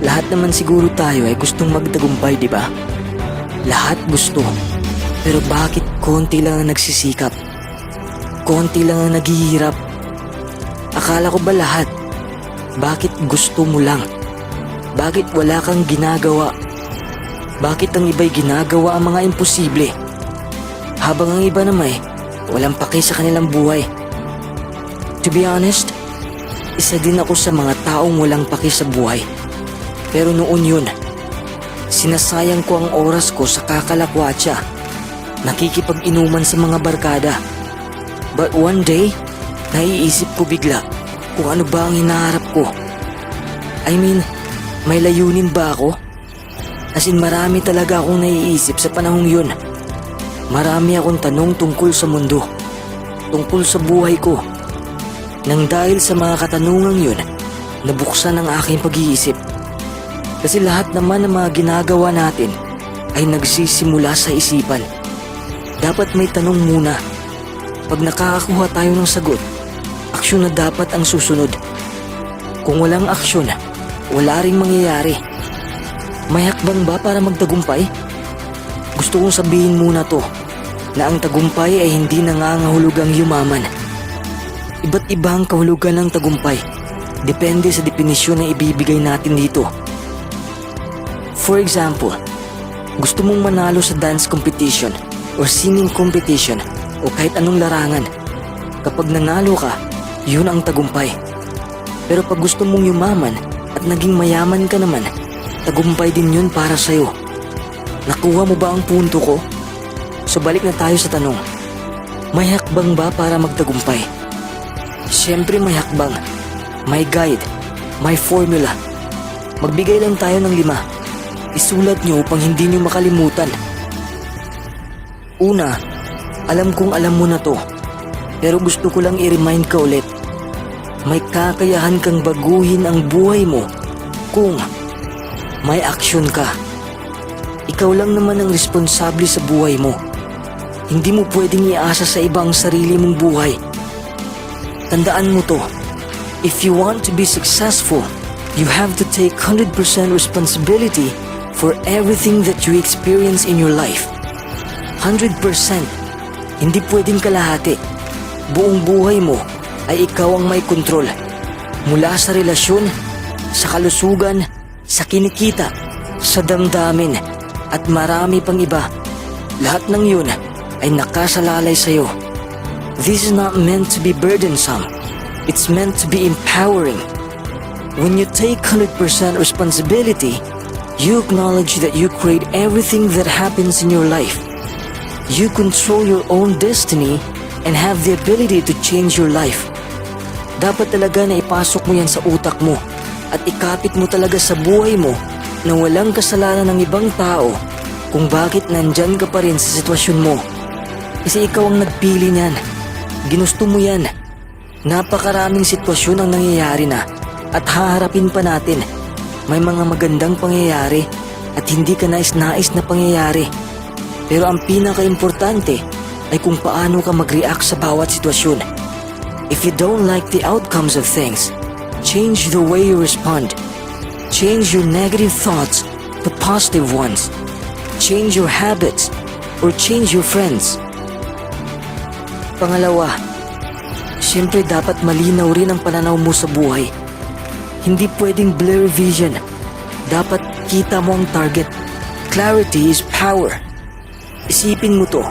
Lahat naman siguro tayo ay gustong magtagumpay, di ba? Lahat gusto. Pero bakit konti lang ang nagsisikap? Konti lang ang naghihirap? Akala ko ba lahat? Bakit gusto mo lang? Bakit wala kang ginagawa? Bakit ang iba'y ginagawa ang mga imposible? Habang ang iba naman walang paki sa kanilang buhay. To be honest, isa din ako sa mga taong walang paki sa buhay. Pero noon yun, sinasayang ko ang oras ko sa kakalakwatsa, nakikipag-inuman sa mga barkada. But one day, naiisip ko bigla kung ano ba ang hinaharap ko. I mean, may layunin ba ako? As in, marami talaga akong naiisip sa panahong yun. Marami akong tanong tungkol sa mundo, tungkol sa buhay ko. Nang dahil sa mga katanungang yun, nabuksan ang aking pag-iisip. Kasi lahat naman ng mga ginagawa natin ay nagsisimula sa isipan. Dapat may tanong muna. Pag nakakakuha tayo ng sagot, aksyon na dapat ang susunod. Kung walang aksyon, wala ring mangyayari. May hakbang ba para magtagumpay? Gusto kong sabihin muna to, na ang tagumpay ay hindi nangangahulugang yumaman. Iba't iba ang kahulugan ng tagumpay. Depende sa definisyon na ibibigay natin dito. For example, gusto mong manalo sa dance competition or singing competition o kahit anong larangan. Kapag nanalo ka, yun ang tagumpay. Pero pag gusto mong yumaman at naging mayaman ka naman, tagumpay din yun para sa'yo. Nakuha mo ba ang punto ko? So balik na tayo sa tanong. May hakbang ba para magtagumpay? Siyempre may hakbang. May guide. May formula. Magbigay lang tayo ng 5. Isulat nyo upang hindi nyo makalimutan. Una, alam kong alam mo na to. Pero gusto ko lang i-remind ka ulit. May kakayahan kang baguhin ang buhay mo kung may aksyon ka. Ikaw lang naman ang responsable sa buhay mo. Hindi mo pwedeng iasa sa iba ang sarili mong buhay. Tandaan mo to. If you want to be successful, you have to take 100% responsibility for everything that you experience in your life. 100%. Hindi pwedeng kalahati. Buong buhay mo ay ikaw ang may kontrol. Mula sa relasyon, sa kalusugan, sa kinikita, sa damdamin, at marami pang iba. Lahat ng yun ay nakasalalay sa'yo. This is not meant to be burdensome. It's meant to be empowering. When you take 100% responsibility, you acknowledge that you create everything that happens in your life. You control your own destiny and have the ability to change your life. Dapat talaga na ipasok mo yan sa utak mo at ikapit mo talaga sa buhay mo na walang kasalanan ng ibang tao kung bakit nandyan ka pa rin sa sitwasyon mo. Kasi ikaw ang nagpili niyan. Ginusto mo yan. Napakaraming sitwasyon ang nangyayari na at haharapin pa natin. May mga magandang pangyayari at hindi ka nais-nais na pangyayari. Pero ang pinaka-importante ay kung paano ka mag-react sa bawat sitwasyon. If you don't like the outcomes of things, change the way you respond. Change your negative thoughts to positive ones. Change your habits or change your friends. Pangalawa, siyempre dapat malinaw rin ang pananaw mo sa buhay. Hindi pwedeng blurry vision. Dapat kita mo ang target. Clarity is power. Isipin mo to.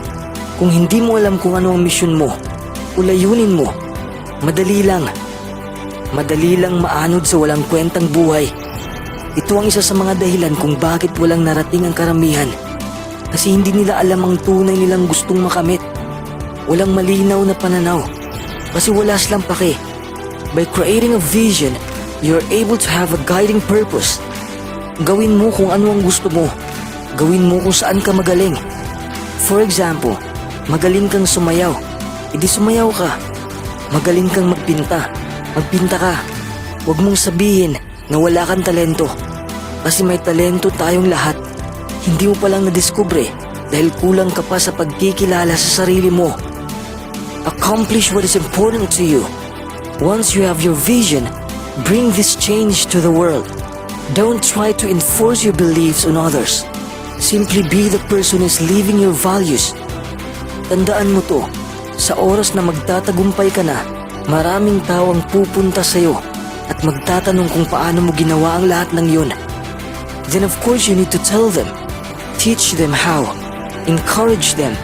Kung hindi mo alam kung ano ang misyon mo o layunin mo, madali lang. Madali lang maanod sa walang kwentang buhay. Ito ang isa sa mga dahilan kung bakit walang narating ang karamihan. Kasi hindi nila alam ang tunay nilang gustong makamit. Walang malinaw na pananaw. Kasi wala silang pake. By creating a vision, you're able to have a guiding purpose. Gawin mo kung ano ang gusto mo. Gawin mo kung saan ka magaling. For example, magaling kang sumayaw. Edi sumayaw ka. Magaling kang magpinta. Magpinta ka. Huwag mong sabihin na wala kang talento. Kasi may talento tayong lahat. Hindi mo palang nadiskubre dahil kulang ka pa sa pagkikilala sa sarili mo. Accomplish what is important to you. Once you have your vision, bring this change to the world. Don't try to enforce your beliefs on others. Simply be the person who is living your values. Tandaan mo to, sa oras na magtatagumpay ka na, maraming tao ang pupunta sa'yo at magtatanong kung paano mo ginawa ang lahat ng yun. Then of course you need to tell them, teach them how, encourage them,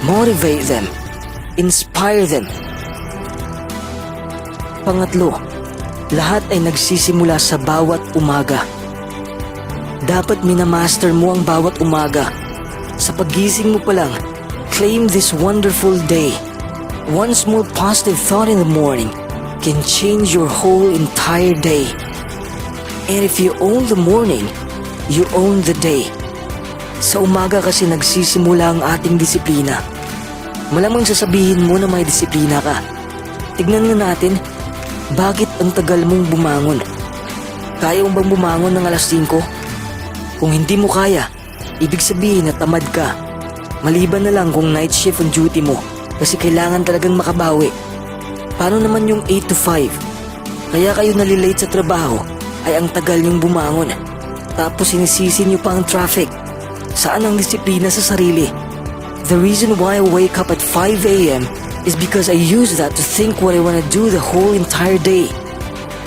motivate them, inspire them. Pangatlo, lahat ay nagsisimula sa bawat umaga. Dapat minamaster mo ang bawat umaga. Sa pagising mo pa lang, claim this wonderful day. One small positive thought in the morning can change your whole entire day. And if you own the morning, you own the day. Sa umaga kasi nagsisimula ang ating disiplina. Malamang sasabihin mo na may disiplina ka. Tignan na natin, bakit ang tagal mong bumangon? Kaya mo bang bumangon ng alas 5? Kung hindi mo kaya, ibig sabihin na tamad ka. Maliban na lang kung night shift ang duty mo kasi kailangan talagang makabawi. Paano naman yung 8 to 5? Kaya kayo nalilate sa trabaho ay ang tagal niyong bumangon. Tapos sinisisi niyo pa ang traffic. Saan ang disiplina sa sarili? The reason why I wake up at 5 a.m. is because I use that to think what I wanna do the whole entire day.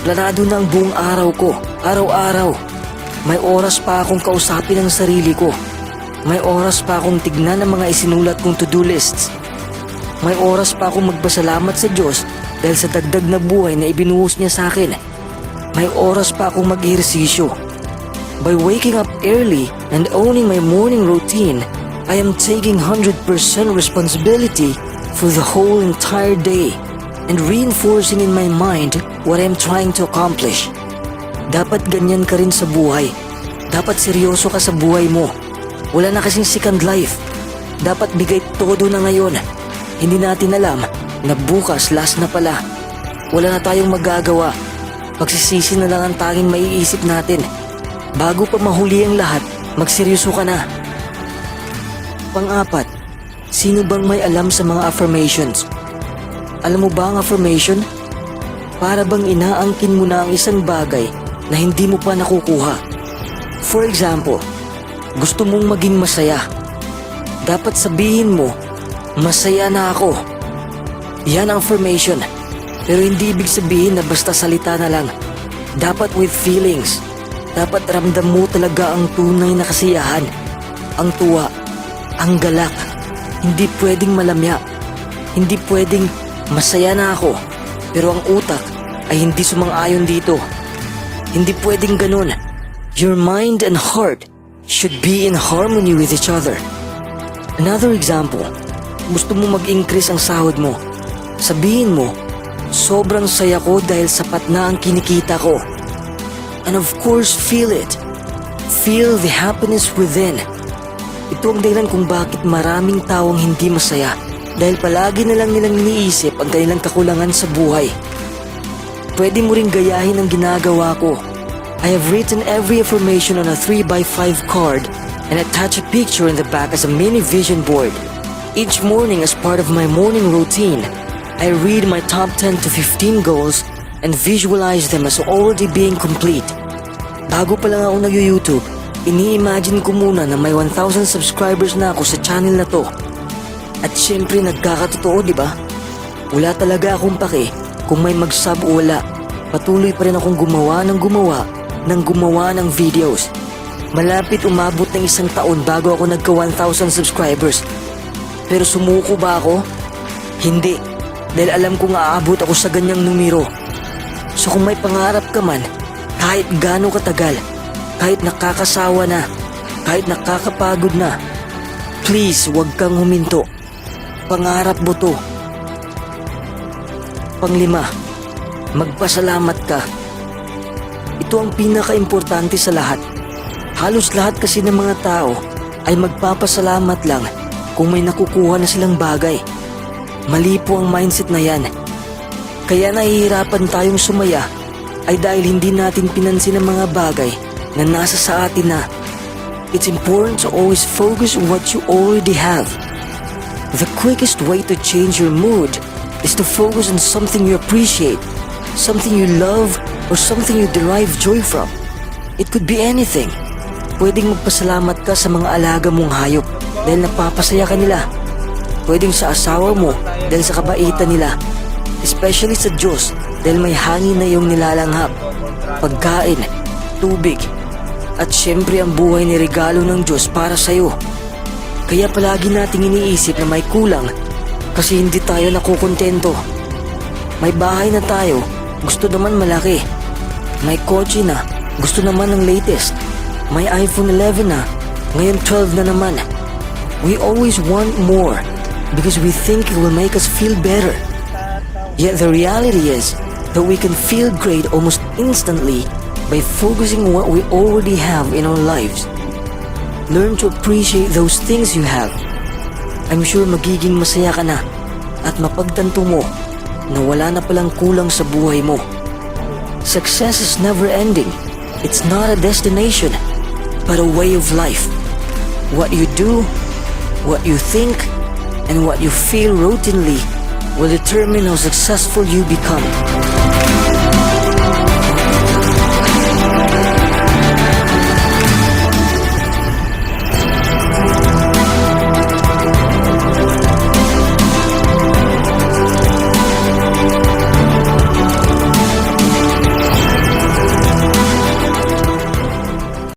Planado na ang buong araw ko, araw-araw. May oras pa akong kausapin ang sarili ko. May oras pa akong tignan ang mga isinulat kong to-do lists. May oras pa akong magpasalamat sa Diyos dahil sa dagdag na buhay na ibinuhos niya sa akin. May oras pa akong mag-ehersisyo. By waking up early and owning my morning routine, I am taking 100% responsibility for the whole entire day and reinforcing in my mind what I'm trying to accomplish. Dapat ganyan ka rin sa buhay. Dapat seryoso ka sa buhay mo. Wala na kasing second life. Dapat bigay todo na ngayon. Hindi natin alam na bukas last na pala. Wala na tayong magagawa. Pagsisisi na lang ang tanging maiisip natin. Bago pa mahuli ang lahat, magseryoso ka na. Pang-apat, sino bang may alam sa mga affirmations? Alam mo ba ang affirmation? Para bang inaangkin mo na ang isang bagay na hindi mo pa nakukuha. For example, gusto mong maging masaya. Dapat sabihin mo, masaya na ako. Yan ang affirmation. Pero hindi ibig sabihin na basta salita na lang. Dapat with feelings. Dapat ramdam mo talaga ang tunay na kasiyahan. Ang tuwa. Ang galak. Hindi pwedeng malamya. Hindi pwedeng masaya na ako. Pero ang utak ay hindi sumang-ayon dito. Hindi pwedeng ganun. Your mind and heart should be in harmony with each other. Another example, gusto mo mag-increase ang sahod mo. Sabihin mo, sobrang saya ko dahil sapat na ang kinikita ko. And of course, feel it. Feel the happiness within. Ito ang dahilan kung bakit maraming taong hindi masaya dahil palagi na lang nilang iniisip ang kanilang kakulangan sa buhay. Pwede mo ring gayahin ang ginagawa ko. I have written every affirmation on a 3x5 card and attach a picture in the back as a mini vision board. Each morning as part of my morning routine, I read my top 10 to 15 goals and visualize them as already being complete. Bago pa lang ako nag-YouTube, ini-imagine ko muna na may 1,000 subscribers na ako sa channel na to. At syempre nagkakatotoo, di ba? Wala talaga akong pake kung may mag-sub o wala. Patuloy pa rin akong gumawa ng videos. Malapit umabot ng 1 taon bago ako nagka 1,000 subscribers. Pero sumuko ba ako? Hindi, dahil alam kong aabot ako sa ganyang numero. So kung may pangarap ka man, kahit gaano katagal, kahit nakakasawa na, kahit nakakapagod na, please huwag kang huminto. Pangarap mo to. Panglima, magpasalamat ka. Ito ang pinaka-importante sa lahat. Halos lahat kasi ng mga tao ay magpapasalamat lang kung may nakukuha na silang bagay. Mali po ang mindset na yan. Kaya nahihirapan tayong sumaya ay dahil hindi natin pinansin ang mga bagay na nasa sa atin na. It's important to always focus on what you already have. The quickest way to change your mood is to focus on something you appreciate, something you love, or something you derive joy from. It could be anything. Pwedeng magpasalamat ka sa mga alaga mong hayop dahil napapasaya ka nila. Pwedeng sa asawa mo dahil sa kabaitan nila. Especially sa Diyos dahil may hangin na iyong nilalanghap, pagkain, tubig, at syempre ang buhay ni regalo ng Diyos para sa'yo. Kaya palagi nating iniisip na may kulang kasi hindi tayo nakukontento. May bahay na tayo, gusto naman malaki. May kotse na, gusto naman ng latest. May iPhone 11 na, ngayon 12 na naman. We always want more because we think it will make us feel better. Yet the reality is that we can feel great almost instantly by focusing on what we already have in our lives. Learn to appreciate those things you have. I'm sure magiging masaya ka na at mapagtanto mo na wala na palang kulang sa buhay mo. Success is never ending. It's not a destination, but a way of life. What you do, what you think, and what you feel routinely will determine how successful you become.